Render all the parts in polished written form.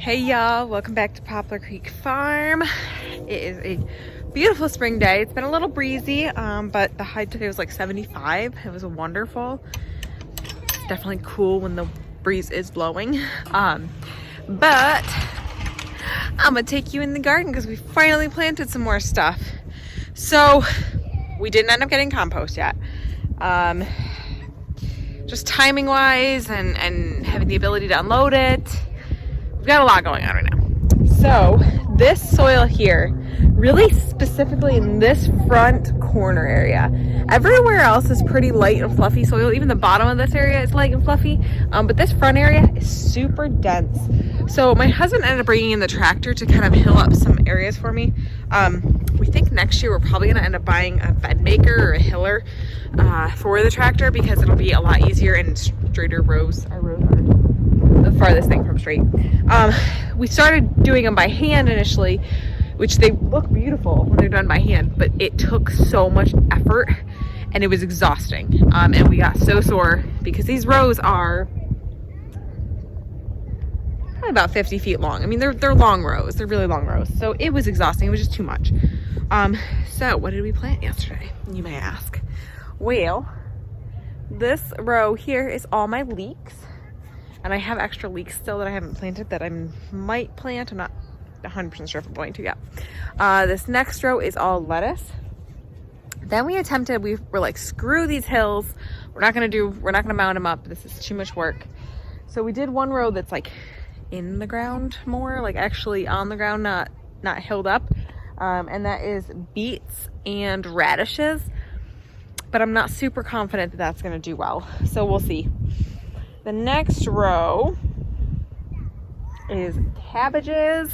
Hey y'all, welcome back to Poplar Creek Farm. It is a beautiful spring day. It's been a little breezy, but the high today was like 75. It was wonderful. It's definitely cool when the breeze is blowing. But I'm gonna take you in the garden because we finally planted some more stuff. So we didn't end up getting compost yet. Just timing wise and having the ability to unload it. We've got a lot going on right now. So this soil here, really specifically in this front corner area, everywhere else is pretty light and fluffy soil. Even the bottom of this area is light and fluffy, but this front area is super dense. So my husband ended up bringing in the tractor to kind of hill up some areas for me. We think next year we're probably going to end up buying a bed maker or a hiller for the tractor because it'll be a lot easier and straighter rows. Our rows are the farthest thing from straight. We started doing them by hand initially, which they look beautiful when they're done by hand, but it took so much effort and it was exhausting. And we got so sore because these rows are probably about 50 feet long. I mean, they're long rows. They're really long rows. So it was exhausting. It was just too much. So what did we plant yesterday, you may ask? Well, this row here is all my leeks. And I have extra leeks still that I haven't planted that I might plant. I'm not 100% sure if I'm going to yet. This next row is all lettuce. Then we were like, screw these hills. We're not gonna mound them up. This is too much work. So we did one row that's like in the ground more, like actually on the ground, not hilled up. And that is beets and radishes. But I'm not super confident that that's gonna do well. So we'll see. The next row is cabbages,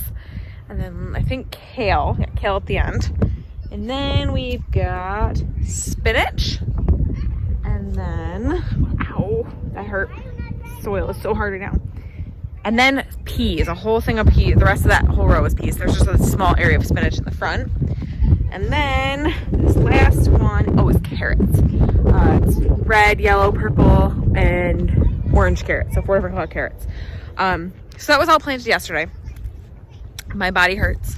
and then I think kale. Yeah, kale at the end. And then we've got spinach, and then, ow, that hurt. Soil is so hard right now. And then peas, a whole thing of peas. The rest of that whole row is peas. There's just a small area of spinach in the front. And then this last one, is carrots. It's red, yellow, purple, and orange carrots, so 4 different color carrots. So that was all planted yesterday. My body hurts.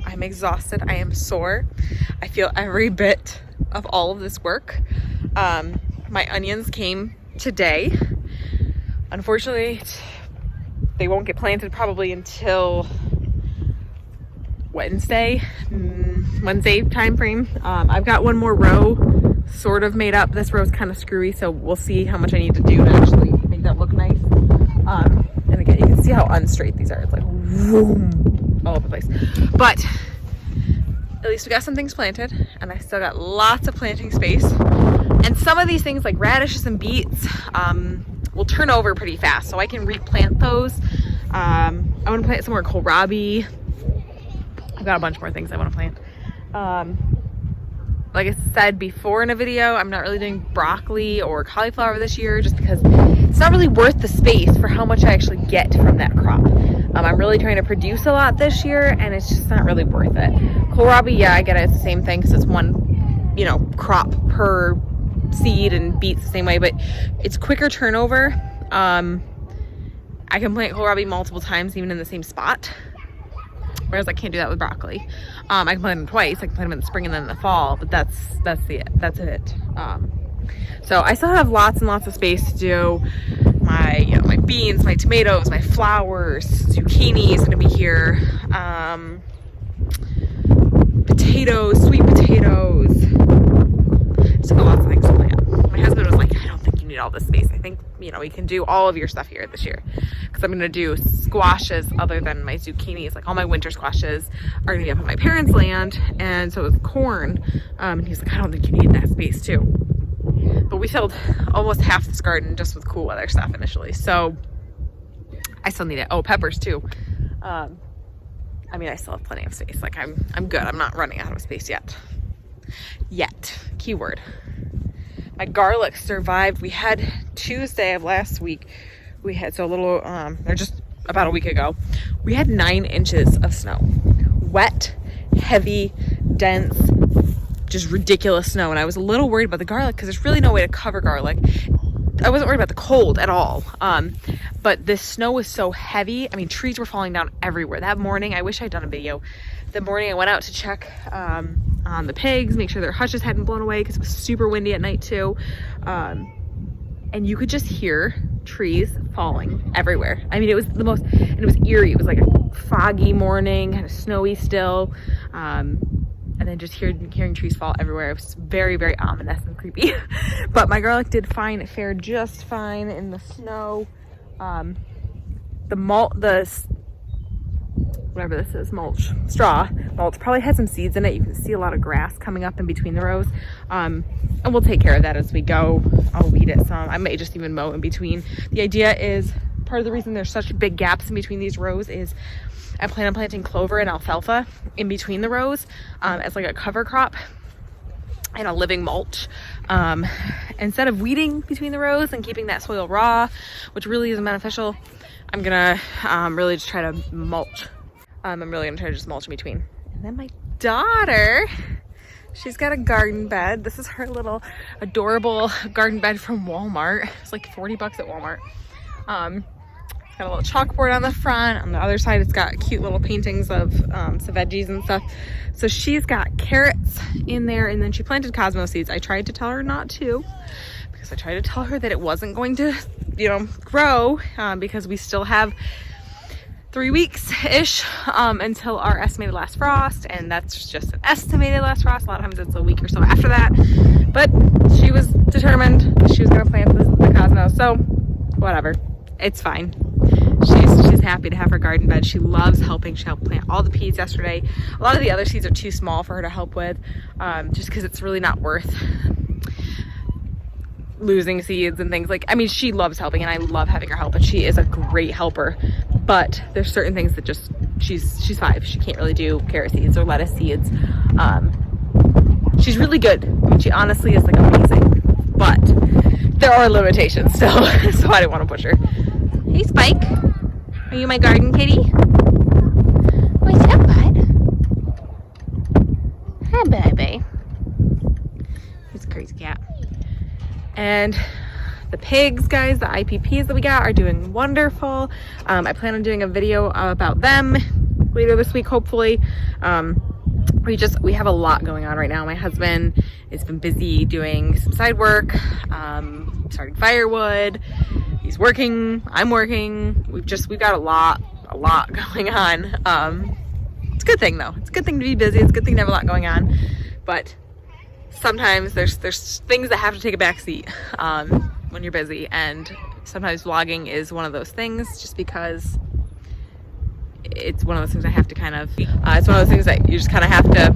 I'm exhausted. I am sore. I feel every bit of all of this work. My onions came today. Unfortunately, they won't get planted probably until Wednesday time frame. I've got one more row sort of made up. This row's kind of screwy, so we'll see how much I need to do to actually make that look nice. And again, you can see how unstraight these are. It's like vroom, all over the place. But at least we got some things planted, and I still got lots of planting space. And some of these things like radishes and beets will turn over pretty fast, so I can replant those. I want to plant some more kohlrabi. I've got a bunch more things I want to plant. Like I said before in a video, I'm not really doing broccoli or cauliflower this year just because it's not really worth the space for how much I actually get from that crop. I'm really trying to produce a lot this year, and it's just not really worth it. Kohlrabi, yeah, I get it. It's the same thing because it's one, crop per seed, and beets the same way, but it's quicker turnover. I can plant kohlrabi multiple times even in the same spot, whereas I can't do that with broccoli. I can plant them twice. I can plant them in the spring and then in the fall, but that's it. So I still have lots and lots of space to do my beans, my tomatoes, my flowers, zucchini is gonna be here, potatoes, sweet potatoes. Still got lots of things to plant. My husband was like, I don't think you need all this space. I think, we can do all of your stuff here this year. Because I'm going to do squashes other than my zucchinis. Like all my winter squashes are going to be up on my parents' land. And so is corn. And he's like, I don't think you need that space too. But we filled almost half this garden just with cool weather stuff initially. So I still need it. Oh, peppers too. I still have plenty of space. Like I'm good. I'm not running out of space yet. Keyword. My garlic survived. We had Tuesday of last week. We had or just about a week ago, we had 9 inches of snow. Wet, heavy, dense, just ridiculous snow. And I was a little worried about the garlic because there's really no way to cover garlic. I wasn't worried about the cold at all. but this snow was so heavy. I mean, trees were falling down everywhere. That morning, I wish I'd done a video. The morning I went out to check on the pigs, make sure their hutches hadn't blown away because it was super windy at night too. And you could just hear trees falling everywhere. I mean, it was the most, and it was eerie. It was like a foggy morning, kind of snowy still. And then just hearing trees fall everywhere. It was very, very ominous and creepy. But my garlic did fine. It fared just fine in the snow. Whatever this is, straw mulch probably had some seeds in it. You can see a lot of grass coming up in between the rows. And we'll take care of that as we go. I'll weed it some. I may just even mow in between. The idea is, part of the reason there's such big gaps in between these rows is I plan on planting clover and alfalfa in between the rows as like a cover crop and a living mulch. Instead of weeding between the rows and keeping that soil raw, which really isn't beneficial, I'm gonna really just try to mulch. I'm really gonna try to just mulch in between. And then my daughter, she's got a garden bed. This is her little adorable garden bed from Walmart. It's like 40 bucks at Walmart. Got a little chalkboard on the front. On the other side, it's got cute little paintings of some veggies and stuff. So she's got carrots in there, and then she planted Cosmo seeds. I tried to tell her not to, because I tried to tell her that it wasn't going to, grow, because we still have 3 weeks-ish until our estimated last frost, and that's just an estimated last frost. A lot of times it's a week or so after that. But she was determined she was going to plant the Cosmo, so whatever. It's fine. She's happy to have her garden bed. She loves helping. She helped plant all the peas yesterday. A lot of the other seeds are too small for her to help with, just because it's really not worth losing seeds and things. I mean, she loves helping, and I love having her help, and she is a great helper. But there's certain things that just, she's 5. She can't really do carrot seeds or lettuce seeds. She's really good. I mean, she honestly is amazing, but there are limitations still, so I didn't want to push her. Hey, Spike. Are you my garden kitty? What's up, bud? Hi, baby. He's a crazy cat. And the pigs, guys, the IPPs that we got are doing wonderful. I plan on doing a video about them later this week, hopefully. We have a lot going on right now. My husband has been busy doing some side work, starting firewood. He's working, I'm working. We've got a lot going on. It's a good thing though. It's a good thing to be busy. It's a good thing to have a lot going on. But sometimes there's things that have to take a back seat when you're busy, and sometimes vlogging is one of those things, just because it's one of those things I have to it's one of those things that you just kind of have to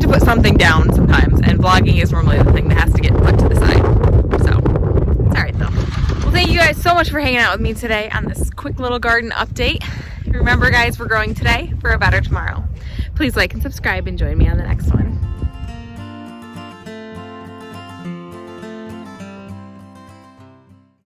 put something down sometimes, and vlogging is normally the thing that has to get put to the side. So it's all right though. Well, thank you guys so much for hanging out with me today on this quick little garden update. Remember, guys, we're growing today for a better tomorrow. Please like and subscribe and join me on the next one.